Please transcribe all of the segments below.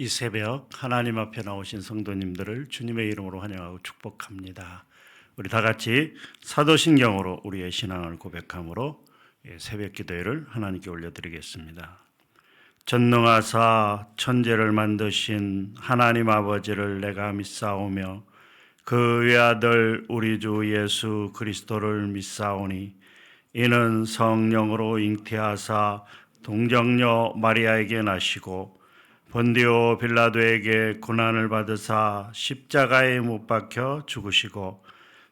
이 새벽 하나님 앞에 나오신 성도님들을 주님의 이름으로 환영하고 축복합니다. 우리 다 같이 사도신경으로 우리의 신앙을 고백함으로 새벽 기도회를 하나님께 올려드리겠습니다. 전능하사 천재를 만드신 하나님 아버지를 내가 믿사오며 그 외아들 우리 주 예수 그리스도를 믿사오니 이는 성령으로 잉태하사 동정녀 마리아에게 나시고 본디오 빌라도에게 고난을 받으사 십자가에 못 박혀 죽으시고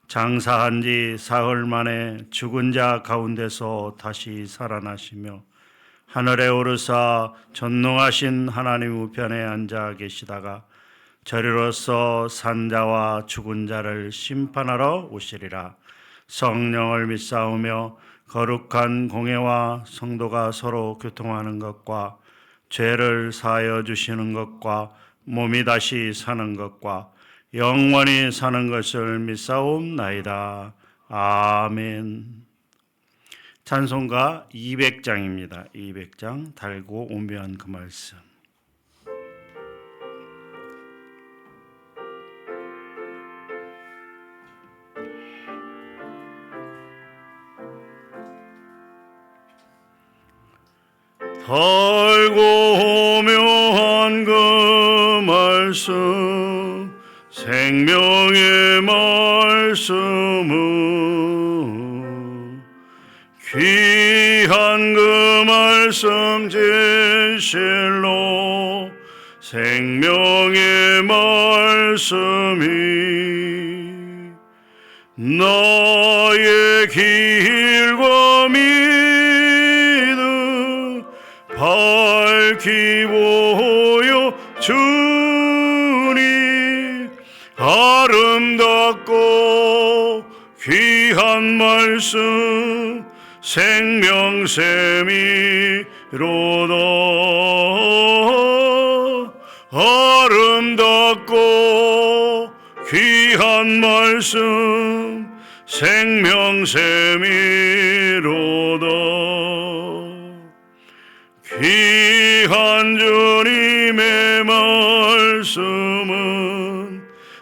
장사한 지 사흘 만에 죽은 자 가운데서 다시 살아나시며 하늘에 오르사 전능하신 하나님 우편에 앉아 계시다가 저리로서 산자와 죽은 자를 심판하러 오시리라. 성령을 믿사오며 거룩한 공회와 성도가 서로 교통하는 것과 죄를 사하여 주시는 것과 몸이 다시 사는 것과 영원히 사는 것을 믿사옵나이다. 아멘. 찬송가 200장입니다. 200장 달고 오면 그 말씀. 달고 오면 그 말씀 생명의 말씀은 귀한 그 말씀 진실로 생명의 말씀이 나의 길과 믿음 밝히 보여주니 아름답고 귀한 말씀 생명샘이로다. 아름답고 귀한 말씀 생명샘이로다. 귀한 주님의 말씀은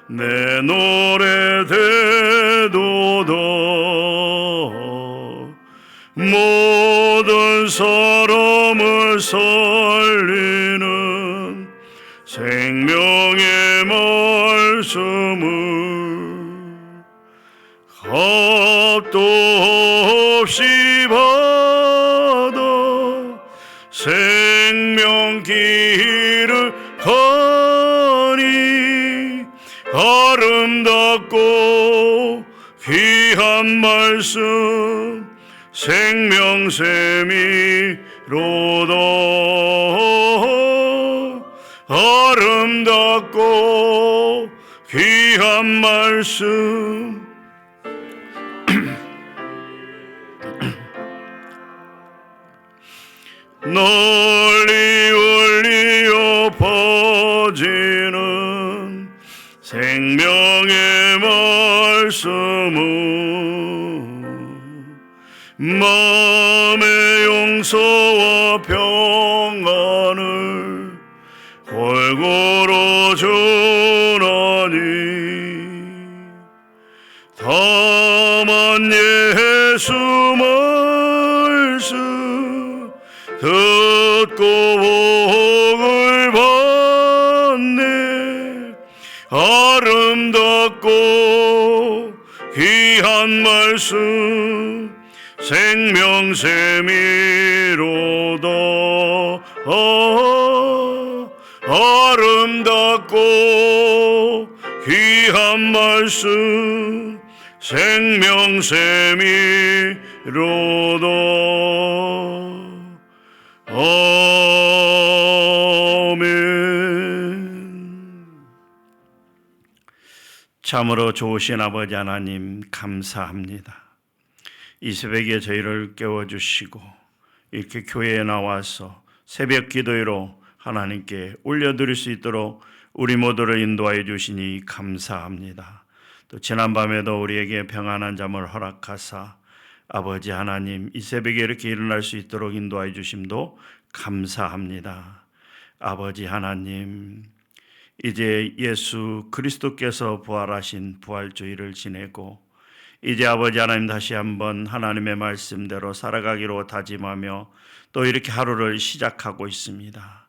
내 노래 되도다. 모든 사람을 살리는 생명의 말씀을 값도 없이 받아 생명길을 가니 아름답고 귀한 말씀 생명샘이로다. 아름답고 귀한 말씀 널리 울리어 퍼지는 생명의 말씀은 마음의 용서와 평안을 골고루 주나니 다만 예수 말씀 듣고 복을 받네. 아름답고 귀한 말씀 생명샘이로다. 아름답고 귀한 말씀 생명샘이로다. 아멘. 참으로 좋으신 아버지 하나님 감사합니다. 이 새벽에 저희를 깨워주시고 이렇게 교회에 나와서 새벽 기도회로 하나님께 올려드릴 수 있도록 우리 모두를 인도하여 주시니 감사합니다. 또 지난밤에도 우리에게 평안한 잠을 허락하사 아버지 하나님 이 새벽에 이렇게 일어날 수 있도록 인도하여 주심도 감사합니다. 아버지 하나님, 이제 예수 그리스도께서 부활하신 부활주일을 지내고 이제 아버지 하나님 다시 한번 하나님의 말씀대로 살아가기로 다짐하며 또 이렇게 하루를 시작하고 있습니다.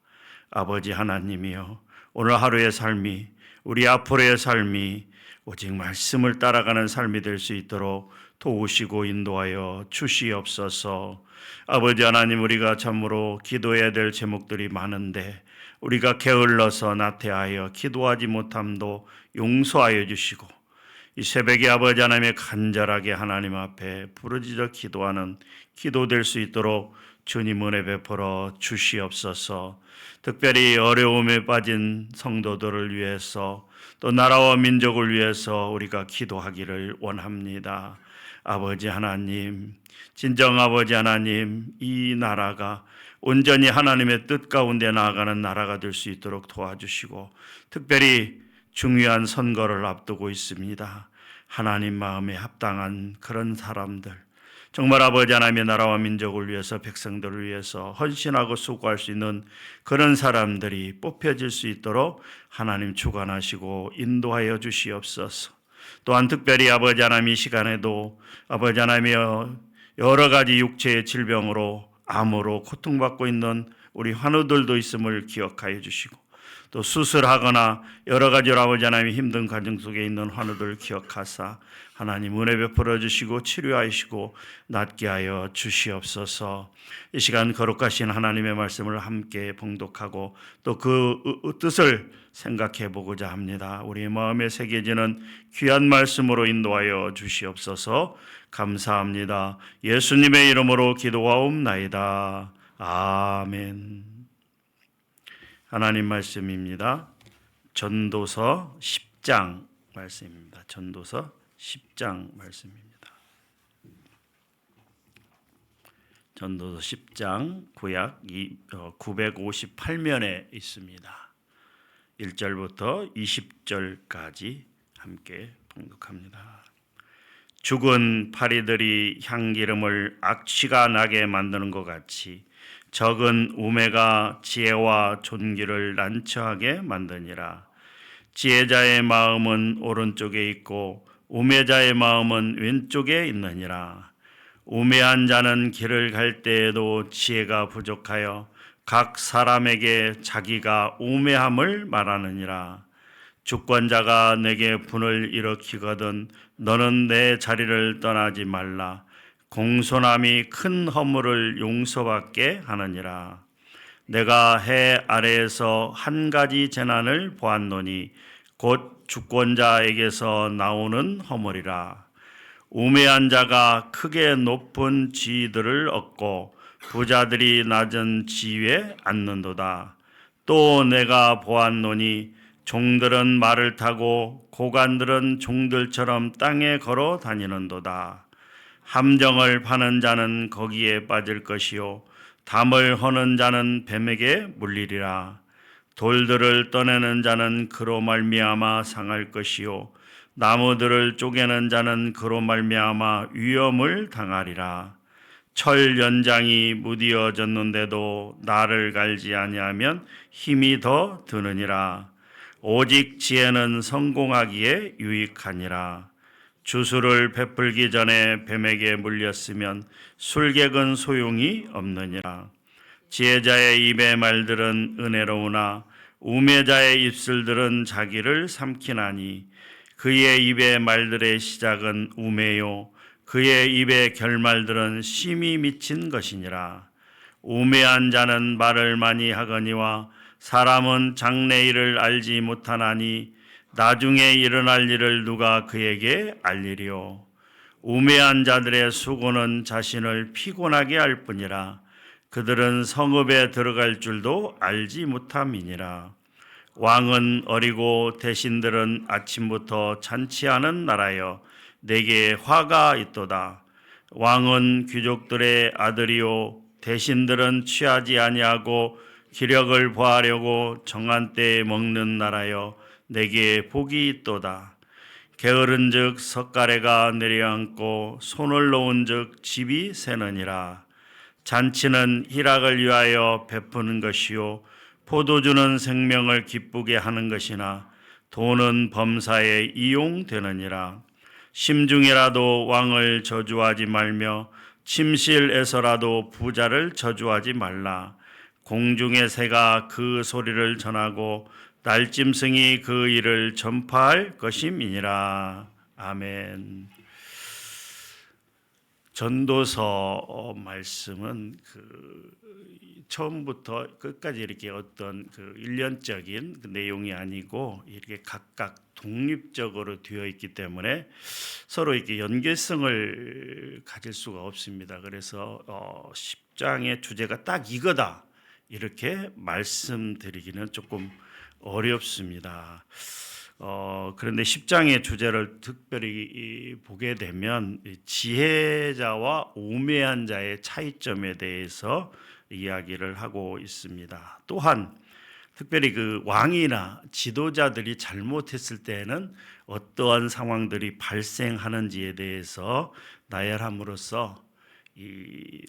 아버지 하나님이여, 오늘 하루의 삶이, 우리 앞으로의 삶이 오직 말씀을 따라가는 삶이 될 수 있도록 도우시고 인도하여 주시옵소서. 아버지 하나님, 우리가 참으로 기도해야 될 제목들이 많은데 우리가 게을러서 나태하여 기도하지 못함도 용서하여 주시고, 이 새벽에 아버지 하나님의 간절하게 하나님 앞에 부르짖어 기도하는 기도 될 수 있도록 주님 은혜 베풀어 주시옵소서. 특별히 어려움에 빠진 성도들을 위해서 또 나라와 민족을 위해서 우리가 기도하기를 원합니다. 아버지 하나님, 진정 아버지 하나님, 이 나라가 온전히 하나님의 뜻 가운데 나아가는 나라가 될 수 있도록 도와주시고, 특별히 중요한 선거를 앞두고 있습니다. 하나님 마음에 합당한 그런 사람들, 정말 아버지 하나님의 나라와 민족을 위해서, 백성들을 위해서 헌신하고 수고할 수 있는 그런 사람들이 뽑혀질 수 있도록 하나님 주관하시고 인도하여 주시옵소서. 또한 특별히 아버지 하나님, 이 시간에도 아버지 하나님의 여러 가지 육체의 질병으로, 암으로 고통받고 있는 우리 환우들도 있음을 기억하여 주시고, 또 수술하거나 여러 가지로 아버지 하나님의 힘든 가정 속에 있는 환우들 기억하사 하나님 은혜 베풀어 주시고 치료하시고 낫게 하여 주시옵소서. 이 시간 거룩하신 하나님의 말씀을 함께 봉독하고 또 그 뜻을 생각해 보고자 합니다. 우리 마음에 새겨지는 귀한 말씀으로 인도하여 주시옵소서. 감사합니다. 예수님의 이름으로 기도하옵나이다. 아멘. 하나님 말씀입니다. 전도서 10장 말씀입니다. 전도서 10장 말씀입니다. 전도서 10장 구약 958면에 있습니다. 1절부터 20절까지 함께 봉독합니다. 죽은 파리들이 향기름을 악취가 나게 만드는 것 같이 적은 우매가 지혜와 존귀를 난처하게 만드니라. 지혜자의 마음은 오른쪽에 있고 우매자의 마음은 왼쪽에 있느니라. 우매한 자는 길을 갈 때에도 지혜가 부족하여 각 사람에게 자기가 우매함을 말하느니라. 주권자가 내게 분을 일으키거든 너는 내 자리를 떠나지 말라. 공손함이 큰 허물을 용서받게 하느니라. 내가 해 아래에서 한 가지 재난을 보았노니 곧 주권자에게서 나오는 허물이라. 우매한 자가 크게 높은 지위들을 얻고 부자들이 낮은 지위에 앉는도다. 또 내가 보았노니 종들은 말을 타고 고관들은 종들처럼 땅에 걸어 다니는도다. 함정을 파는 자는 거기에 빠질 것이요 담을 허는 자는 뱀에게 물리리라. 돌들을 떠내는 자는 그로 말미암아 상할 것이요 나무들을 쪼개는 자는 그로 말미암아 위험을 당하리라. 철 연장이 무디어졌는데도 나를 갈지 아니하면 힘이 더 드느니라. 오직 지혜는 성공하기에 유익하니라. 주술을 베풀기 전에 뱀에게 물렸으면 술객은 소용이 없느니라. 지혜자의 입의 말들은 은혜로우나 우매자의 입술들은 자기를 삼키나니 그의 입의 말들의 시작은 우매요 그의 입의 결말들은 심히 미친 것이니라. 우매한 자는 말을 많이 하거니와 사람은 장래일을 알지 못하나니 나중에 일어날 일을 누가 그에게 알리리요. 우매한 자들의 수고는 자신을 피곤하게 할 뿐이라. 그들은 성읍에 들어갈 줄도 알지 못함이니라. 왕은 어리고 대신들은 아침부터 잔치하는 나라여 내게 화가 있도다. 왕은 귀족들의 아들이요 대신들은 취하지 아니하고 기력을 보하려고 정한 때에 먹는 나라여 내게 복이 있도다. 게으른즉 석가래가 내려앉고 손을 놓은즉 집이 새느니라. 잔치는 희락을 위하여 베푸는 것이요 포도주는 생명을 기쁘게 하는 것이나 돈은 범사에 이용되느니라. 심중이라도 왕을 저주하지 말며 침실에서라도 부자를 저주하지 말라. 공중의 새가 그 소리를 전하고 날짐승이 그 일을 전파할 것임이니라. 아멘. 전도서 말씀은 처음부터 끝까지 이렇게 어떤 일련적인 내용이 아니고 이렇게 각각 독립적으로 되어 있기 때문에 서로 이렇게 연계성을 가질 수가 없습니다. 그래서 10장의 주제가 딱 이거다 이렇게 말씀드리기는 조금 어렵습니다. 그런데 10장의 주제를 특별히 보게 되면 지혜자와 우매한 자의 차이점에 대해서 이야기를 하고 있습니다. 또한 특별히 왕이나 지도자들이 잘못했을 때에는 어떠한 상황들이 발생하는지에 대해서 나열함으로써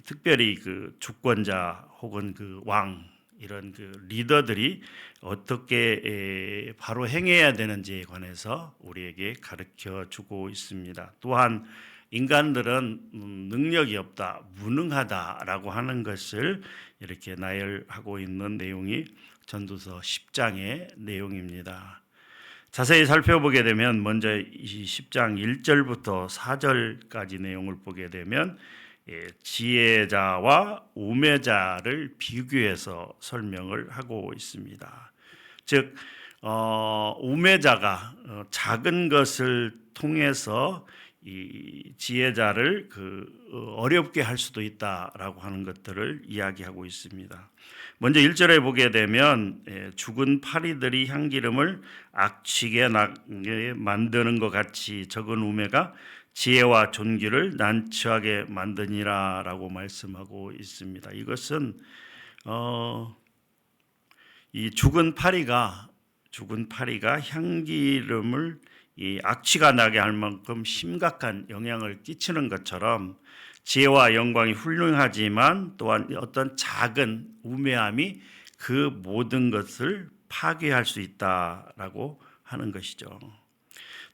특별히 주권자 혹은 왕 이런 리더들이 어떻게 바로 행해야 되는지에 관해서 우리에게 가르쳐 주고 있습니다. 또한 인간들은 능력이 없다, 무능하다라고 하는 것을 이렇게 나열하고 있는 내용이 전도서 10장의 내용입니다. 자세히 살펴보게 되면 먼저 이 10장 1절부터 4절까지 내용을 보게 되면 지혜자와 우매자를 비교해서 설명을 하고 있습니다. 즉 우매자가 작은 것을 통해서 이 지혜자를 어렵게 할 수도 있다라고 하는 것들을 이야기하고 있습니다. 먼저 1절에 보게 되면 죽은 파리들이 향기름을 악취게 나게 만드는 것 같이 적은 우매가 지혜와 존귀를 난처하게 만드니라라고 말씀하고 있습니다. 이것은 이 죽은 파리가 향기름을 이 악취가 나게 할 만큼 심각한 영향을 끼치는 것처럼 지혜와 영광이 훌륭하지만 또한 어떤 작은 우매함이 그 모든 것을 파괴할 수 있다라고 하는 것이죠.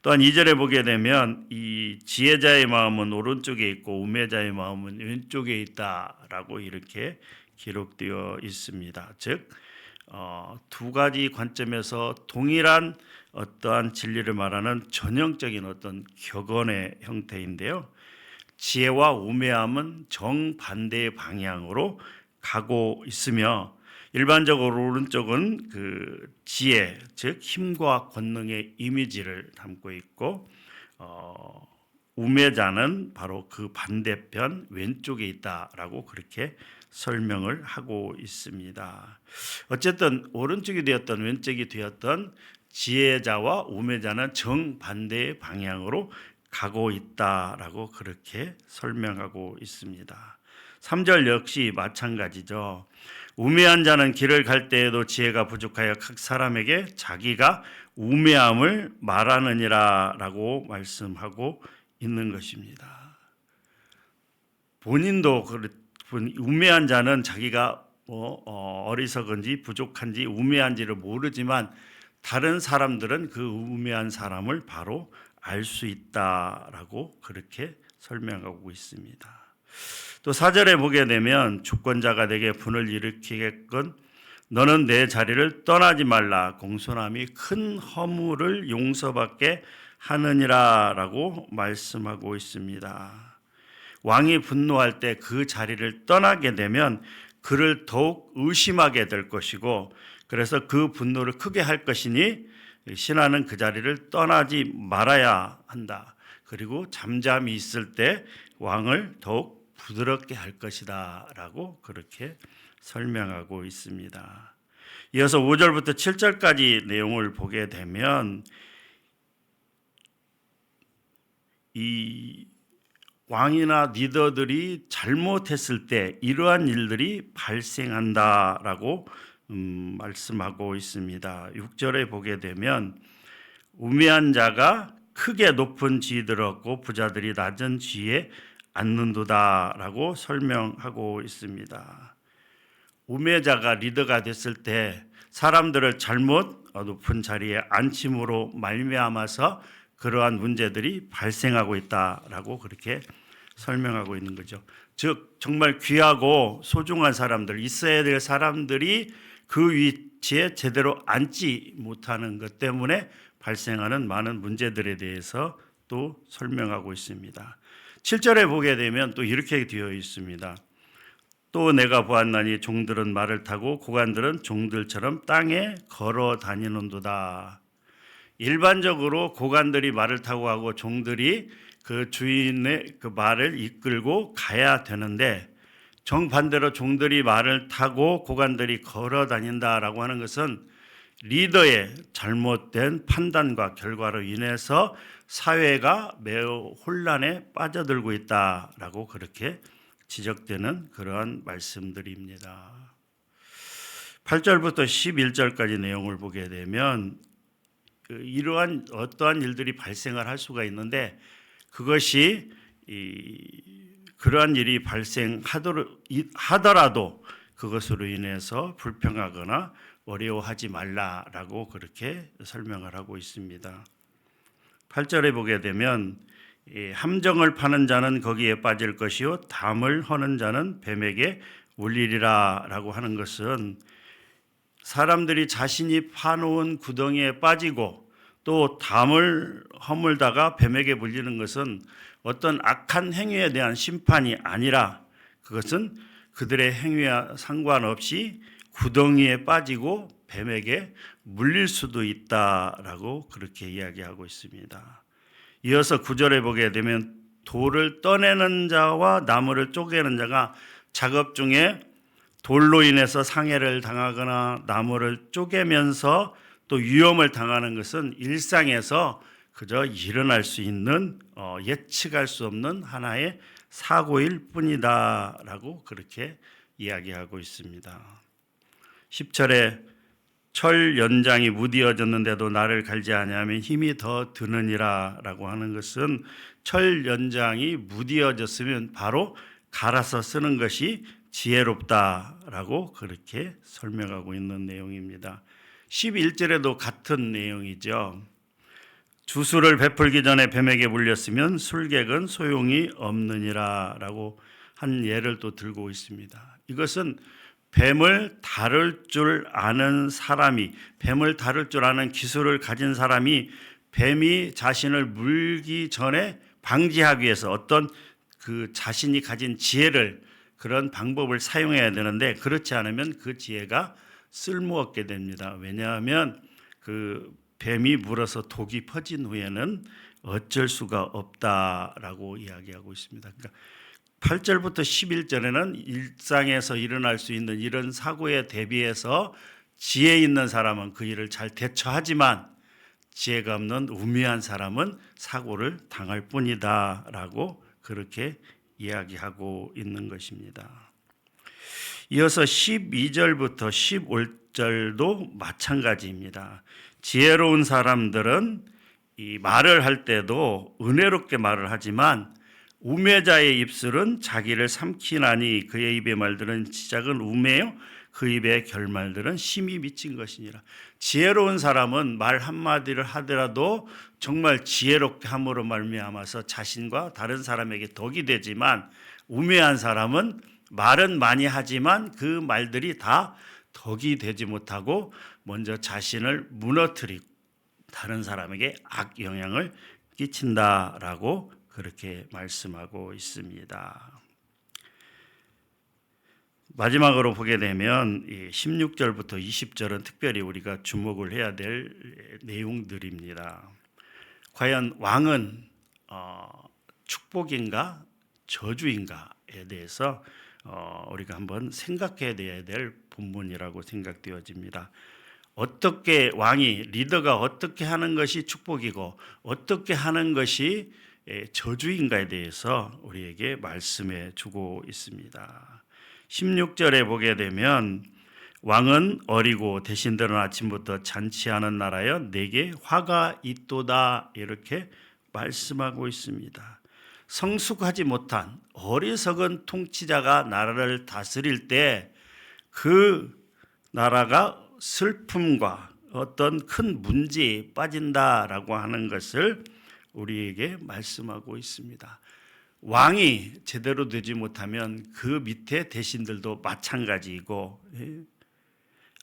또한 2절에 보게 되면 이 지혜자의 마음은 오른쪽에 있고 우매자의 마음은 왼쪽에 있다라고 이렇게 기록되어 있습니다. 즉 두 가지 관점에서 동일한 어떠한 진리를 말하는 전형적인 어떤 격언의 형태인데요. 지혜와 우매함은 정반대의 방향으로 가고 있으며 일반적으로 오른쪽은 지혜, 즉 힘과 권능의 이미지를 담고 있고 우매자는 바로 그 반대편 왼쪽에 있다라고 그렇게 설명을 하고 있습니다. 어쨌든 오른쪽이 되었던 왼쪽이 되었던 지혜자와 우매자는 정반대의 방향으로 가고 있다라고 그렇게 설명하고 있습니다. 3절 역시 마찬가지죠. 우매한 자는 길을 갈 때에도 지혜가 부족하여 각 사람에게 자기가 우매함을 말하느니라라고 말씀하고 있는 것입니다. 본인도 우매한 자는 자기가 어리석은지 부족한지 우매한지를 모르지만 다른 사람들은 그 우매한 사람을 바로 알 수 있다라고 그렇게 설명하고 있습니다. 또 4절에 보게 되면 주권자가 내게 분을 일으키겠건 너는 내 자리를 떠나지 말라. 공손함이 큰 허물을 용서받게 하느니라라고 말씀하고 있습니다. 왕이 분노할 때 그 자리를 떠나게 되면 그를 더욱 의심하게 될 것이고 그래서 그 분노를 크게 할 것이니 신하는 그 자리를 떠나지 말아야 한다. 그리고 잠잠히 있을 때 왕을 더욱 부드럽게 할 것이다 라고 그렇게 설명하고 있습니다. 이어서 5절부터 7절까지 내용을 보게 되면 이 왕이나 리더들이 잘못했을 때 이러한 일들이 발생한다라고 말씀하고 있습니다. 6절에 보게 되면 우매한 자가 크게 높은 지위를 얻고 부자들이 낮은 지위에 앉는도다라고 설명하고 있습니다. 우매자가 리더가 됐을 때 사람들을 잘못 높은 자리에 앉힘으로 말미암아서 그러한 문제들이 발생하고 있다라고 그렇게 설명하고 있는 거죠. 즉 정말 귀하고 소중한 사람들, 있어야 될 사람들이 그 위치에 제대로 앉지 못하는 것 때문에 발생하는 많은 문제들에 대해서 또 설명하고 있습니다. 7절에 보게 되면 또 이렇게 되어 있습니다. 또 내가 보았나니 종들은 말을 타고 고관들은 종들처럼 땅에 걸어 다니는도다. 일반적으로 고관들이 말을 타고 하고 종들이 그 주인의 그 말을 이끌고 가야 되는데, 정반대로 종들이 말을 타고 고관들이 걸어 다닌다라고 하는 것은 리더의 잘못된 판단과 결과로 인해서 사회가 매우 혼란에 빠져들고 있다라고 그렇게 지적되는 그러한 말씀들입니다. 8절부터 11절까지 내용을 보게 되면 이러한 어떠한 일들이 발생을 할 수가 있는데, 그것이 그러한 일이 발생하더라도 그것으로 인해서 불평하거나 어려워하지 말라라고 그렇게 설명을 하고 있습니다. 8절에 보게 되면 함정을 파는 자는 거기에 빠질 것이요 담을 허는 자는 뱀에게 물리리라 라고 하는 것은, 사람들이 자신이 파놓은 구덩이에 빠지고 또 담을 허물다가 뱀에게 물리는 것은 어떤 악한 행위에 대한 심판이 아니라, 그것은 그들의 행위와 상관없이 구덩이에 빠지고 뱀에게 물릴 수도 있다라고 그렇게 이야기하고 있습니다. 이어서 9절에 보게 되면 돌을 떠내는 자와 나무를 쪼개는 자가 작업 중에 돌로 인해서 상해를 당하거나 나무를 쪼개면서 또 위험을 당하는 것은 일상에서 그저 일어날 수 있는 예측할 수 없는 하나의 사고일 뿐이다라고 그렇게 이야기하고 있습니다. 10절에 철 연장이 무디어졌는데도 나를 갈지 아니하면 힘이 더 드느니라 라고 하는 것은, 철 연장이 무디어졌으면 바로 갈아서 쓰는 것이 지혜롭다라고 그렇게 설명하고 있는 내용입니다. 11절에도 같은 내용이죠. 주술을 베풀기 전에 뱀에게 물렸으면 술객은 소용이 없느니라 라고 한 예를 또 들고 있습니다. 이것은 뱀을 다룰 줄 아는 사람이, 뱀을 다룰 줄 아는 기술을 가진 사람이 뱀이 자신을 물기 전에 방지하기 위해서 어떤 그 자신이 가진 지혜를, 그런 방법을 사용해야 되는데, 그렇지 않으면 그 지혜가 쓸모없게 됩니다. 왜냐하면 그 뱀이 물어서 독이 퍼진 후에는 어쩔 수가 없다라고 이야기하고 있습니다. 그러니까 8절부터 11절에는 일상에서 일어날 수 있는 이런 사고에 대비해서 지혜 있는 사람은 그 일을 잘 대처하지만 지혜가 없는 우매한 사람은 사고를 당할 뿐이다라고 그렇게 이야기하고 있는 것입니다. 이어서 12절부터 15절도 마찬가지입니다. 지혜로운 사람들은 이 말을 할 때도 은혜롭게 말을 하지만 우매자의 입술은 자기를 삼키나니 그의 입의 말들은 시작은 우매요 그 입의 결말들은 심히 미친 것이니라. 지혜로운 사람은 말 한마디를 하더라도 정말 지혜롭게 함으로 말미암아서 자신과 다른 사람에게 덕이 되지만, 우매한 사람은 말은 많이 하지만 그 말들이 다 덕이 되지 못하고 먼저 자신을 무너뜨리고 다른 사람에게 악영향을 끼친다라고 그렇게 말씀하고 있습니다. 마지막으로 보게 되면 16절부터 20절은 특별히 우리가 주목을 해야 될 내용들입니다. 과연 왕은 축복인가 저주인가에 대해서 우리가 한번 생각해야 될 본문이라고 생각되어집니다. 어떻게 왕이, 리더가 어떻게 하는 것이 축복이고 어떻게 하는 것이 저주인가에 대해서 우리에게 말씀해 주고 있습니다. 16절에 보게 되면 왕은 어리고 대신들은 아침부터 잔치하는 나라여 내게 화가 있도다 이렇게 말씀하고 있습니다. 성숙하지 못한 어리석은 통치자가 나라를 다스릴 때 그 나라가 슬픔과 어떤 큰 문제에 빠진다라고 하는 것을 우리에게 말씀하고 있습니다. 왕이 제대로 되지 못하면 그 밑에 대신들도 마찬가지이고,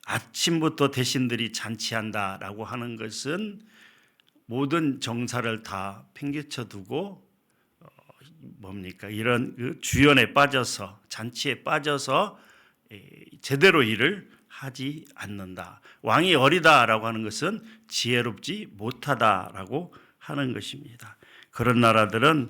아침부터 대신들이 잔치한다라고 하는 것은 모든 정사를 다 팽개쳐 두고 뭡니까? 이런 그 주연에 빠져서, 잔치에 빠져서 제대로 일을 하지 않는다. 왕이 어리다라고 하는 것은 지혜롭지 못하다라고 하는 것입니다. 그런 나라들은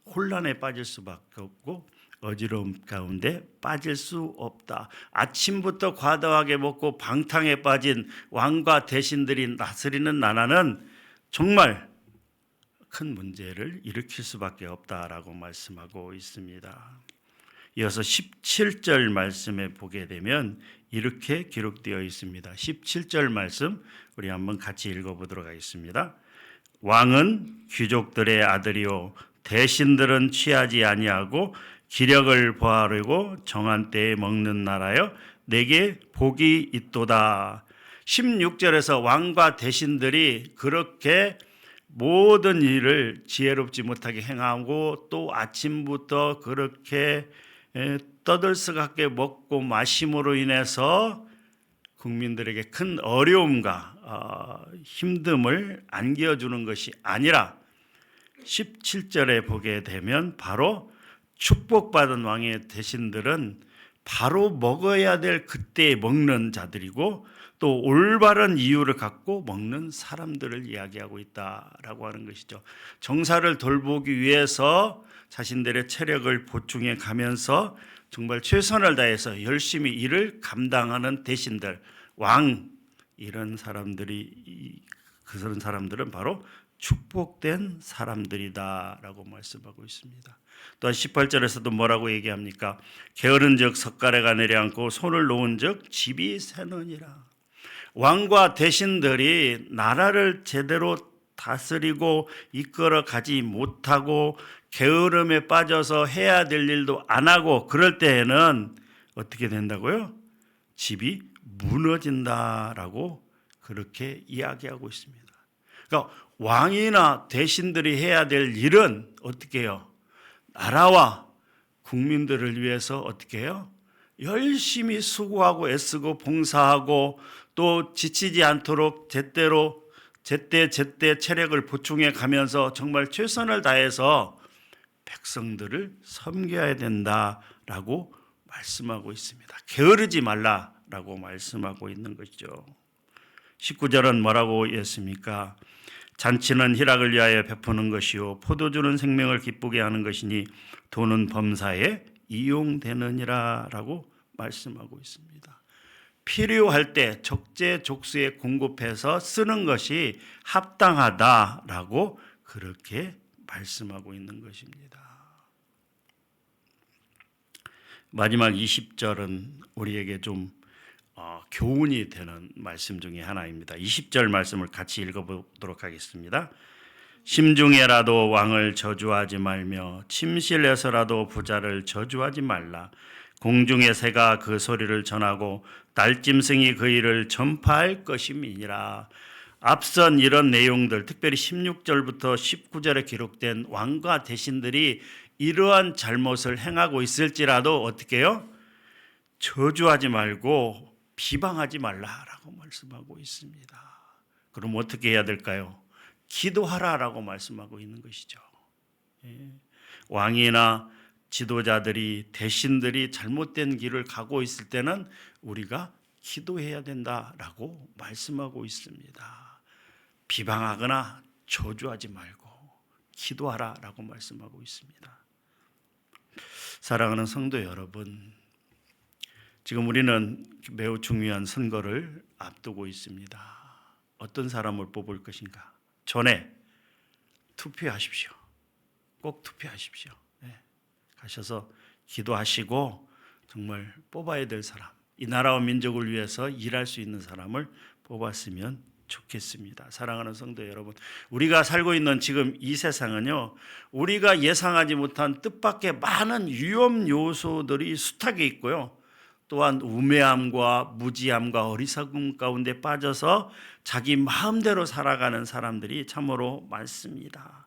혼란에 빠질 수밖에 없고 어지러움 가운데 빠질 수 없다. 아침부터 과도하게 먹고 방탕에 빠진 왕과 대신들이 다스리는 나라는 정말 큰 문제를 일으킬 수밖에 없다라고 말씀하고 있습니다. 이어서 17절 말씀에 보게 되면 이렇게 기록되어 있습니다. 17절 말씀 우리 한번 같이 읽어보도록 하겠습니다. 왕은 귀족들의 아들이요 대신들은 취하지 아니하고 기력을 보아르고 정한 때에 먹는 나라여 내게 복이 있도다. 16절에서 왕과 대신들이 그렇게 모든 일을 지혜롭지 못하게 행하고 또 아침부터 그렇게 떠들썩하게 먹고 마심으로 인해서 국민들에게 큰 어려움과 힘듦을 안겨주는 것이 아니라 17절에 보게 되면 바로 축복받은 왕의 대신들은 바로 먹어야 될 그때에 먹는 자들이고 또 올바른 이유를 갖고 먹는 사람들을 이야기하고 있다라고 하는 것이죠. 정사를 돌보기 위해서 자신들의 체력을 보충해 가면서 정말 최선을 다해서 열심히 일을 감당하는 대신들, 왕, 이런 사람들이, 그런 사람들은 바로 축복된 사람들이다라고 말씀하고 있습니다. 또한 18절에서도 뭐라고 얘기합니까? 게으른즉 석가래가 내려앉고 손을 놓은즉 집이 새느니라. 왕과 대신들이 나라를 제대로 다스리고 이끌어 가지 못하고 게으름에 빠져서 해야 될 일도 안 하고 그럴 때에는 어떻게 된다고요? 집이 무너진다라고 그렇게 이야기하고 있습니다. 그러니까 왕이나 대신들이 해야 될 일은 어떻게 해요? 나라와 국민들을 위해서 어떻게 해요? 열심히 수고하고 애쓰고 봉사하고 또 지치지 않도록 제때 체력을 보충해 가면서 정말 최선을 다해서 백성들을 섬겨야 된다라고 말씀하고 있습니다. 게으르지 말라라고 말씀하고 있는 것이죠. 19절은 뭐라고 했습니까? 잔치는 희락을 위하여 베푸는 것이요 포도주는 생명을 기쁘게 하는 것이니 돈은 범사에 이용되느니라 라고 말씀하고 있습니다. 필요할 때 적재적소에 공급해서 쓰는 것이 합당하다라고 그렇게 말씀하고 있는 것입니다. 마지막 20절은 우리에게 좀 교훈이 되는 말씀 중에 하나입니다. 20절 말씀을 같이 읽어보도록 하겠습니다. 심중에라도 왕을 저주하지 말며 침실에서라도 부자를 저주하지 말라. 공중의 새가 그 소리를 전하고 날짐승이 그 일을 전파할 것임이니라. 앞선 이런 내용들, 특별히 16절부터 19절에 기록된 왕과 대신들이 이러한 잘못을 행하고 있을지라도 어떻게 해요? 저주하지 말고 비방하지 말라라고 말씀하고 있습니다. 그럼 어떻게 해야 될까요? 기도하라라고 말씀하고 있는 것이죠. 왕이나 지도자들이 대신들이 잘못된 길을 가고 있을 때는 우리가 기도해야 된다라고 말씀하고 있습니다. 비방하거나 저주하지 말고 기도하라라고 말씀하고 있습니다. 사랑하는 성도 여러분, 지금 우리는 매우 중요한 선거를 앞두고 있습니다. 어떤 사람을 뽑을 것인가? 전에 투표하십시오. 꼭 투표하십시오. 가셔서 기도하시고 정말 뽑아야 될 사람, 이 나라와 민족을 위해서 일할 수 있는 사람을 뽑았으면 좋겠습니다. 사랑하는 성도 여러분, 우리가 살고 있는 지금 이 세상은요, 우리가 예상하지 못한 뜻밖의 많은 위험 요소들이 숱하게 있고요, 또한 우매함과 무지함과 어리석음 가운데 빠져서 자기 마음대로 살아가는 사람들이 참으로 많습니다.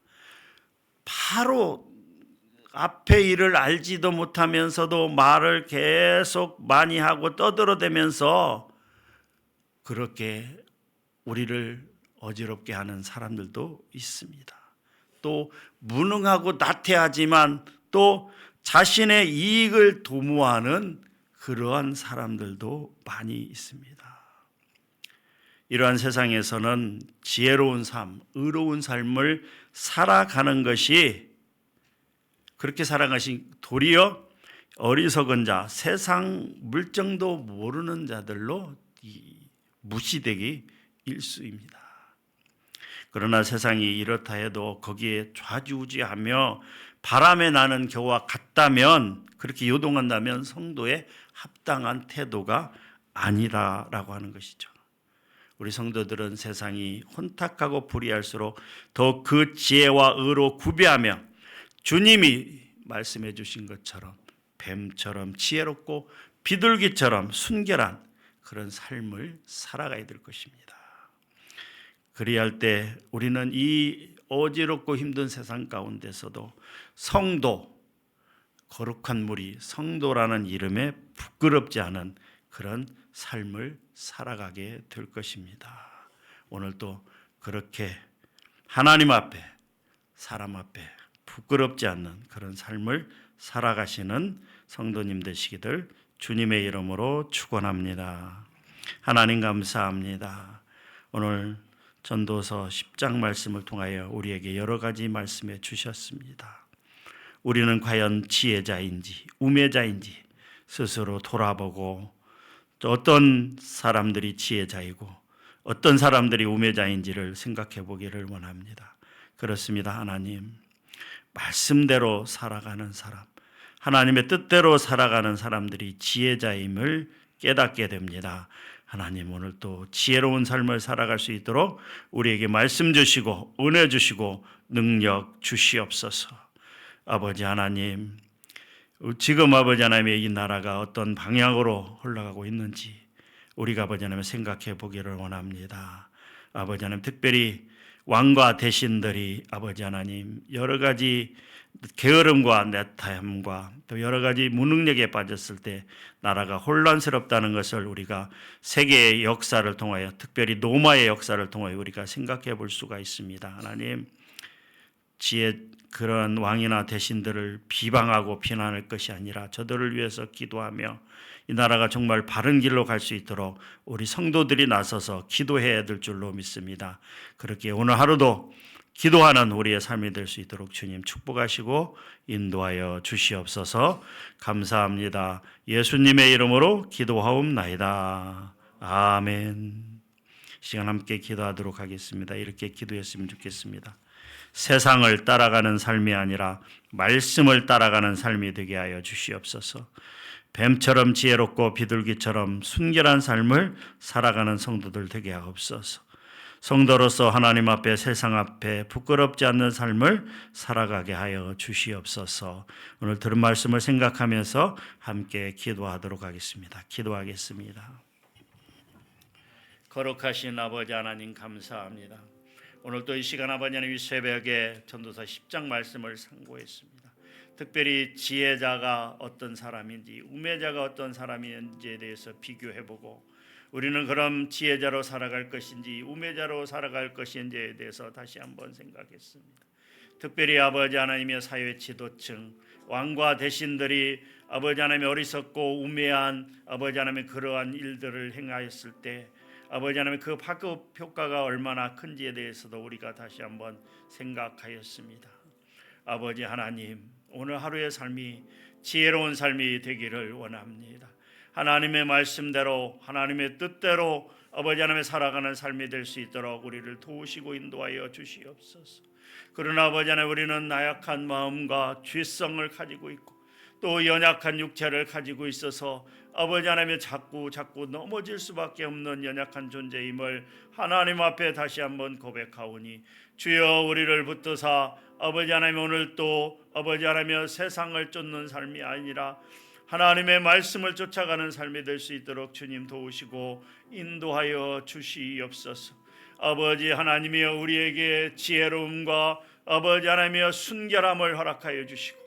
바로 앞의 일을 알지도 못하면서도 말을 계속 많이 하고 떠들어대면서 그렇게 우리를 어지럽게 하는 사람들도 있습니다. 또 무능하고 나태하지만 또 자신의 이익을 도모하는 그러한 사람들도 많이 있습니다. 이러한 세상에서는 지혜로운 삶, 의로운 삶을 살아가는 것이, 그렇게 살아가신 도리어 어리석은 자, 세상 물정도 모르는 자들로 무시되기 일쑤입니다. 그러나 세상이 이렇다 해도 거기에 좌지우지하며 바람에 나는 겨와 같다면, 그렇게 요동한다면 성도의 합당한 태도가 아니다라고 하는 것이죠. 우리 성도들은 세상이 혼탁하고 불의할수록 더 그 지혜와 의로 구비하며 주님이 말씀해 주신 것처럼 뱀처럼 지혜롭고 비둘기처럼 순결한 그런 삶을 살아가야 될 것입니다. 그리할 때 우리는 이 어지럽고 힘든 세상 가운데서도 성도, 거룩한 무리, 성도라는 이름에 부끄럽지 않은 그런 삶을 살아가게 될 것입니다. 오늘도 그렇게 하나님 앞에, 사람 앞에 부끄럽지 않는 그런 삶을 살아가시는 성도님 되시기를 주님의 이름으로 축원합니다. 하나님 감사합니다. 오늘 전도서 10장 말씀을 통하여 우리에게 여러 가지 말씀해 주셨습니다. 우리는 과연 지혜자인지 우매자인지 스스로 돌아보고, 또 어떤 사람들이 지혜자이고 어떤 사람들이 우매자인지를 생각해 보기를 원합니다. 그렇습니다. 하나님, 말씀대로 살아가는 사람, 하나님의 뜻대로 살아가는 사람들이 지혜자임을 깨닫게 됩니다. 하나님, 오늘 또 지혜로운 삶을 살아갈 수 있도록 우리에게 말씀 주시고 은혜 주시고 능력 주시옵소서. 아버지 하나님, 지금 아버지 하나님의 이 나라가 어떤 방향으로 흘러가고 있는지 우리가 아버지 하나님 생각해 보기를 원합니다. 아버지 하나님, 특별히 왕과 대신들이 아버지 하나님 여러 가지 게으름과 나태함과 또 여러 가지 무능력에 빠졌을 때 나라가 혼란스럽다는 것을 우리가 세계의 역사를 통하여, 특별히 로마의 역사를 통하여 우리가 생각해 볼 수가 있습니다. 하나님, 그런 왕이나 대신들을 비방하고 비난할 것이 아니라 저들을 위해서 기도하며 이 나라가 정말 바른 길로 갈 수 있도록 우리 성도들이 나서서 기도해야 될 줄로 믿습니다. 그렇게 오늘 하루도 기도하는 우리의 삶이 될 수 있도록 주님 축복하시고 인도하여 주시옵소서. 감사합니다. 예수님의 이름으로 기도하옵나이다. 아멘. 시간 함께 기도하도록 하겠습니다. 이렇게 기도했으면 좋겠습니다. 세상을 따라가는 삶이 아니라 말씀을 따라가는 삶이 되게 하여 주시옵소서. 뱀처럼 지혜롭고 비둘기처럼 순결한 삶을 살아가는 성도들 되게 하옵소서. 성도로서 하나님 앞에, 세상 앞에 부끄럽지 않는 삶을 살아가게 하여 주시옵소서. 오늘 들은 말씀을 생각하면서 함께 기도하도록 하겠습니다. 기도하겠습니다. 거룩하신 아버지 하나님, 감사합니다. 오늘 또 이 시간 아버지 하나님, 이 새벽에 전도서 10장 말씀을 상고했습니다. 특별히 지혜자가 어떤 사람인지 우매자가 어떤 사람인지에 대해서 비교해보고, 우리는 그럼 지혜자로 살아갈 것인지 우매자로 살아갈 것인지에 대해서 다시 한번 생각했습니다. 특별히 아버지 하나님의 사회 지도층, 왕과 대신들이 아버지 하나님의 어리석고 우매한 아버지 하나님의 그러한 일들을 행하였을 때 아버지 하나님 그 파급 효과가 얼마나 큰지에 대해서도 우리가 다시 한번 생각하였습니다. 아버지 하나님, 오늘 하루의 삶이 지혜로운 삶이 되기를 원합니다. 하나님의 말씀대로 하나님의 뜻대로 아버지 하나님의 살아가는 삶이 될 수 있도록 우리를 도우시고 인도하여 주시옵소서. 그러나 아버지 하나님, 우리는 나약한 마음과 죄성을 가지고 있고 또 연약한 육체를 가지고 있어서 아버지 하나님 자꾸 넘어질 수밖에 없는 연약한 존재임을 하나님 앞에 다시 한번 고백하오니 주여 우리를 붙드사 아버지 하나님 오늘 또 아버지 하나님 세상을 쫓는 삶이 아니라 하나님의 말씀을 쫓아가는 삶이 될 수 있도록 주님 도우시고 인도하여 주시옵소서. 아버지 하나님이여 우리에게 지혜로움과 아버지 하나님이여 순결함을 허락하여 주시고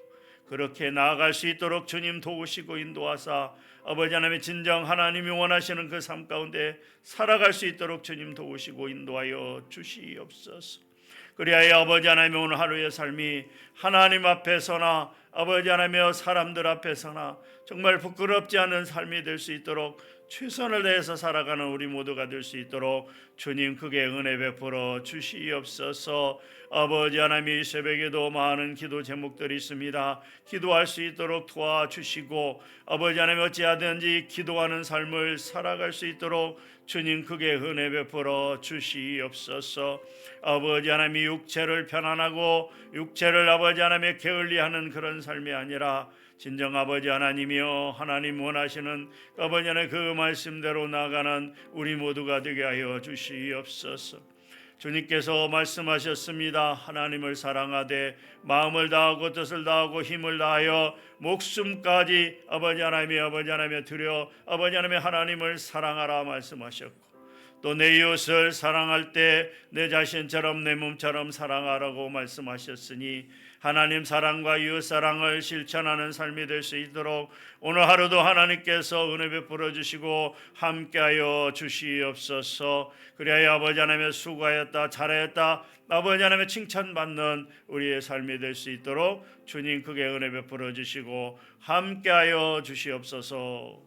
그렇게 나아갈 수 있도록 주님 도우시고 인도하사 아버지 하나님의 진정 하나님이 원하시는 그 삶 가운데 살아갈 수 있도록 주님 도우시고 인도하여 주시옵소서. 그리하여 아버지 하나님 오늘 하루의 삶이 하나님 앞에서나 아버지 하나님의 사람들 앞에서나 정말 부끄럽지 않은 삶이 될 수 있도록 최선을 다해서 살아가는 우리 모두가 될 수 있도록 주님 크게 은혜 베풀어 주시옵소서. 아버지 하나님 이 새벽에도 많은 기도 제목들이 있습니다. 기도할 수 있도록 도와주시고 아버지 하나님 어찌하든지 기도하는 삶을 살아갈 수 있도록 주님 크게 은혜 베풀어 주시옵소서. 아버지 하나님 육체를 편안하고 육체를 아버지 하나님의 게을리하는 그런 삶이 아니라 진정 아버지 하나님이여 하나님 원하시는 아버지 하나님 그 말씀대로 나가는 우리 모두가 되게 하여 주시옵소서. 주님께서 말씀하셨습니다. 하나님을 사랑하되 마음을 다하고 뜻을 다하고 힘을 다하여 목숨까지 아버지 하나님의 드려 아버지 하나님의 하나님을 사랑하라 말씀하셨고 또 내 이웃을 사랑할 때 내 자신처럼 내 몸처럼 사랑하라고 말씀하셨으니 하나님 사랑과 이웃 사랑을 실천하는 삶이 될 수 있도록 오늘 하루도 하나님께서 은혜 베풀어 주시고 함께하여 주시옵소서. 그리하여 아버지 하나님의 수고하였다 잘하였다 아버지 하나님의 칭찬받는 우리의 삶이 될 수 있도록 주님 크게 은혜 베풀어 주시고 함께하여 주시옵소서.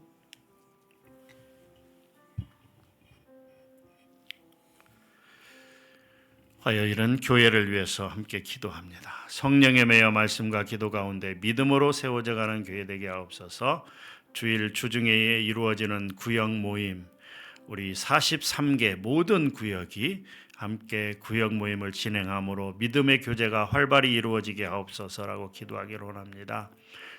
화요일은 교회를 위해서 함께 기도합니다. 성령의 매여 말씀과 기도 가운데 믿음으로 세워져 가는 교회 되게 하옵소서. 주일 주중에 이루어지는 구역 모임 우리 43개 모든 구역이 함께 구역 모임을 진행함으로 믿음의 교제가 활발히 이루어지게 하옵소서라고 기도하기를 원합니다.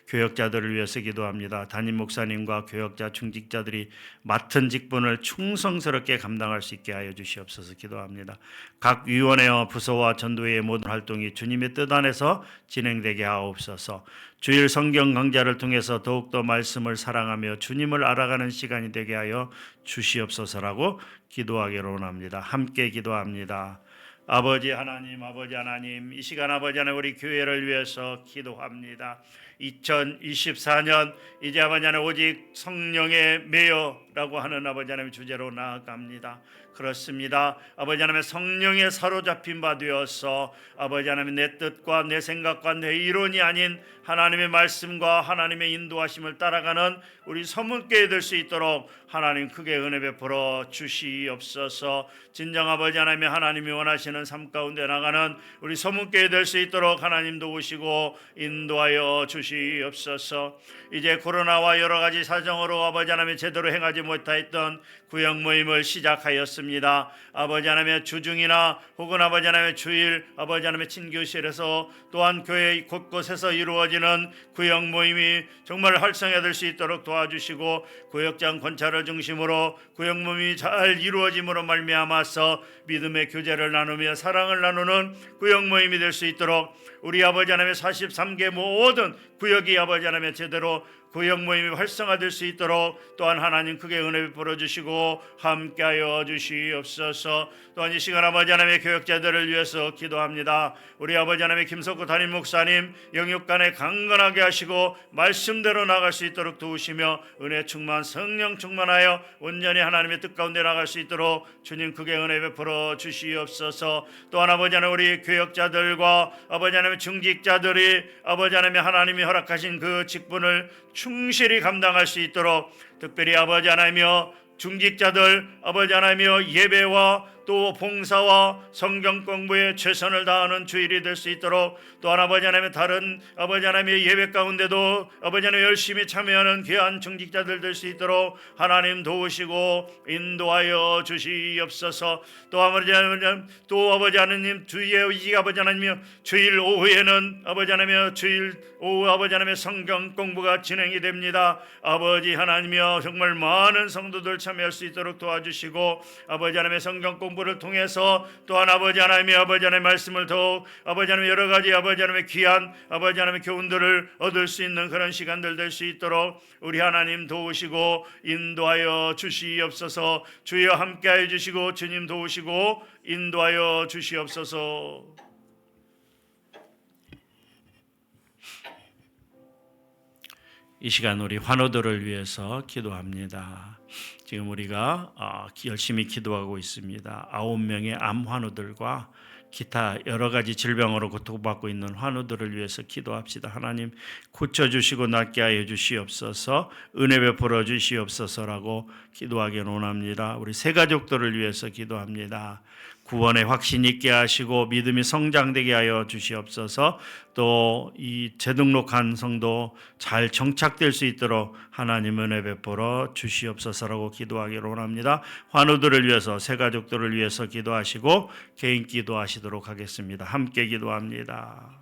교역자들을 위해서 기도합니다. 담임 목사님과 교역자 중직자들이 맡은 직분을 충성스럽게 감당할 수 있게 하여 주시옵소서 기도합니다. 각 위원회와 부서와 전도회의 모든 활동이 주님의 뜻 안에서 진행되게 하옵소서. 주일 성경 강좌를 통해서 더욱더 말씀을 사랑하며 주님을 알아가는 시간이 되게 하여 주시옵소서라고 기도하기를 원합니다. 함께 기도합니다. 아버지 하나님 이 시간 아버지 하나님 우리 교회를 위해서 기도합니다. 2024년 이제 아버지 하나님 오직 성령의 매여라고 하는 아버지 하나님의 주제로 나아갑니다. 그렇습니다. 아버지 하나님의 성령에 사로잡힌 바 되어서 아버지 하나님 내 뜻과 내 생각과 내 이론이 아닌 하나님의 말씀과 하나님의 인도하심을 따라가는 우리 서문교회 될 수 있도록 하나님 크게 은혜 베풀어 주시옵소서. 진정 아버지 하나님이 원하시는 삶 가운데 나가는 우리 서문교회 될 수 있도록 하나님 도우시고 인도하여 주시옵소서. 이제 코로나와 여러 가지 사정으로 아버지 하나님 제대로 행하지 못하였던 구역 모임을 시작하였습니다. 아버지 하나님의 주중이나 혹은 아버지 하나님의 주일 아버지 하나님의 친교실에서 또한 교회 곳곳에서 이루어지는 구역 모임이 정말 활성화될 수 있도록 도와주시고 구역장 권찰을 중심으로 구역 모임이 잘 이루어짐으로 말미암아서 믿음의 교제를 나누며 사랑을 나누는 구역 모임이 될 수 있도록 우리 아버지 하나님의 43개 모든 구역이 아버지 하나님의 제대로 구역 모임이 활성화될 수 있도록 또한 하나님 크게 은혜 베풀어 주시고 함께하여 주시옵소서. 또한 이 시간 아버지 하나님의 교역자들을 위해서 기도합니다. 우리 아버지 하나님의 김석구 담임 목사님 영육간에 강건하게 하시고 말씀대로 나갈 수 있도록 도우시며 은혜 충만 성령 충만하여 온전히 하나님의 뜻 가운데 나갈 수 있도록 주님 크게 은혜 베풀어 주시옵소서. 또한 아버지 하나님 우리 교역자들과 아버지 하나님의 중직자들이 아버지 하나님이 허락하신 그 직분을 충실히 감당할 수 있도록 특별히 아버지 하나님이여 중직자들 아버지 하나님이여 예배와 또 봉사와 성경 공부에 최선을 다하는 주일이 될 수 있도록, 또한 아버지 하나님의 다른 아버지 하나님의 예배 가운데도 아버지 하나님 열심히 참여하는 귀한 청직자들 될 수 있도록 하나님 도우시고 인도하여 주시옵소서. 또 아버지 하나님, 또 아버지 하나님 주의 이 아버지 하나님이여, 주일 오후에는 아버지 하나님이여, 주일 오후 아버지 하나님의 성경 공부가 진행이 됩니다. 아버지 하나님이여, 정말 많은 성도들 참여할 수 있도록 도와주시고, 아버지 하나님의 성경 공부를 통해서 또한 아버지 하나님의 말씀을 더욱 아버지 하나님의 여러 가지 아버지 하나님의 귀한 아버지 하나님의 교훈들을 얻을 수 있는 그런 시간들 될 수 있도록 우리 하나님 도우시고 인도하여 주시옵소서. 주여 함께하여 주시고 주님 도우시고 인도하여 주시옵소서. 이 시간 우리 환우들을 위해서 기도합니다. 지금 우리가 열심히 기도하고 있습니다. 9명의 암 환우들과 기타 여러 가지 질병으로 고통받고 있는 환우들을 위해서 기도합시다. 하나님 고쳐주시고 낫게 하여 주시옵소서, 은혜 베풀어 주시옵소서라고 기도하기 원합니다. 우리 새 가족들을 위해서 기도합니다. 구원의 확신 있게 하시고 믿음이 성장되게 하여 주시옵소서. 또 이 재등록한 성도 잘 정착될 수 있도록 하나님 은혜 베풀어 주시옵소서라고 기도하기를 원합니다. 환우들을 위해서, 새 가족들을 위해서 기도하시고 개인 기도하시도록 하겠습니다. 함께 기도합니다.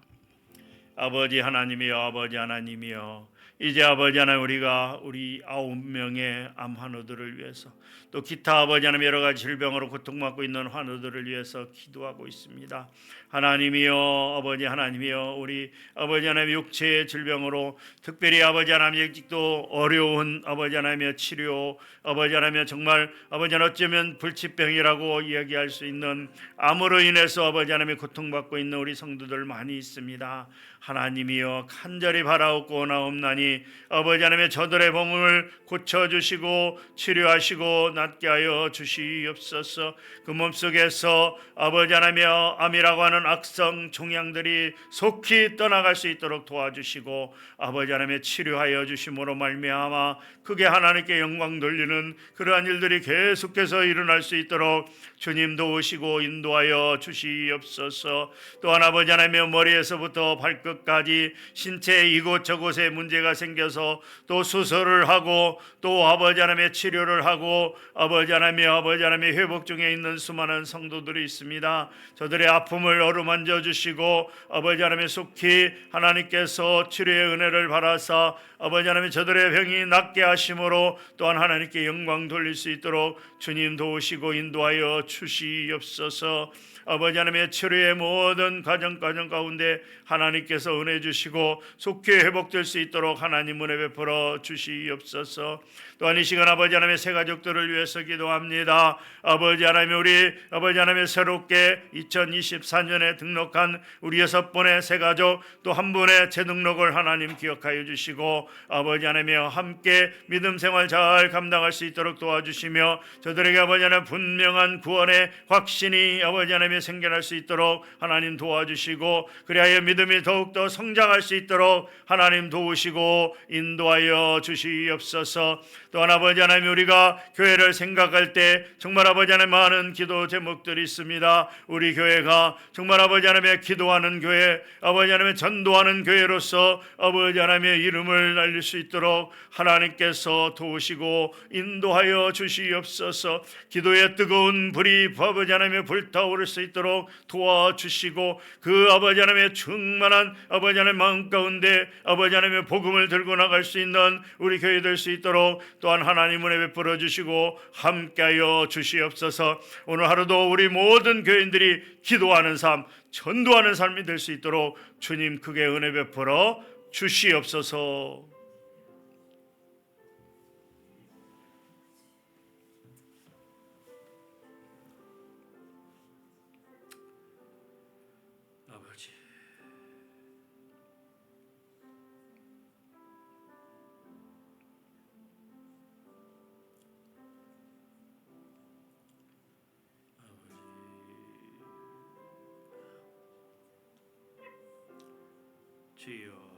아버지 하나님이여, 아버지 하나님이여, 이제 아버지 하나님 우리가 우리 9명의 암 환우들을 위해서, 또 기타 아버지 하나님 여러 가지 질병으로 고통받고 있는 환우들을 위해서 기도하고 있습니다. 하나님이여, 아버지 하나님이여, 우리 아버지 하나님 육체의 질병으로 특별히 아버지 하나님 아직도 어려운 아버지 하나님의 치료, 아버지 하나님의 정말 아버지 하나님 어쩌면 불치병이라고 이야기할 수 있는 암으로 인해서 아버지 하나님의 고통받고 있는 우리 성도들 많이 있습니다. 하나님이여, 간절히 바라옵고 나옵나니 아버지 하나님의 저들의 몸을 고쳐주시고 치료하시고 낫게 하여 주시옵소서. 그 몸속에서 아버지 하나님이여, 암이라고 하는 악성 종양들이 속히 떠나갈 수 있도록 도와주시고 아버지 하나님의 치료하여 주심으로 말미암아 크게 하나님께 영광 돌리는 그러한 일들이 계속해서 일어날 수 있도록 주님 도우시고 인도하여 주시옵소서. 또한 아버지 하나님의 머리에서부터 발끝까지 신체 이곳저곳에 문제가 생겨서 또 수술을 하고 또 아버지 하나님의 치료를 하고 아버지 하나님의 회복 중에 있는 수많은 성도들이 있습니다. 저들의 아픔을 어루만져 주시고 아버지 하나님의 속히 하나님께서 치료의 은혜를 바라사 아버지 하나님 저들의 병이 낫게 하심으로 또한 하나님께 영광 돌릴 수 있도록 주님 도우시고 인도하여 주시옵소서. 아버지 하나님의 치료의 모든 가정 가운데 하나님께서 은혜 주시고 속히 회복될 수 있도록 하나님 은혜 베풀어 주시옵소서. 또한 이 시간 아버지 하나님의 새 가족들을 위해서 기도합니다. 아버지 하나님, 우리 아버지 하나님의 새롭게 2024년에 등록한 우리 6분의 새 가족 또 한 분의 재등록을 하나님 기억하여 주시고 아버지 하나님이여 함께 믿음 생활 잘 감당할 수 있도록 도와주시며 저들에게 아버지 하나님 분명한 구원의 확신이 아버지 하나님이 생겨날 수 있도록 하나님 도와주시고 그리하여 믿음이 더욱더 성장할 수 있도록 하나님 도우시고 인도하여 주시옵소서. 또한 아버지 하나님, 우리가 교회를 생각할 때 정말 아버지 하나님 많은 기도 제목들이 있습니다. 우리 교회가 정말 아버지 하나님의 기도하는 교회, 아버지 하나님의 전도하는 교회로서 아버지 하나님의 이름을 날릴 수 있도록 하나님께서 도우시고 인도하여 주시옵소서. 기도의 뜨거운 불이 아버지 하나님의 불타오를 수 있도록 도와주시고 그 아버지 하나님의 충만한 아버지 하나님의 마음 가운데 아버지 하나님의 복음을 들고 나갈 수 있는 우리 교회 될 수 있도록 또한 하나님 은혜 베풀어 주시고 함께하여 주시옵소서. 오늘 하루도 우리 모든 교인들이 기도하는 삶, 전도하는 삶이 될 수 있도록 주님 크게 은혜 베풀어 주시옵소서. 아버지, 주여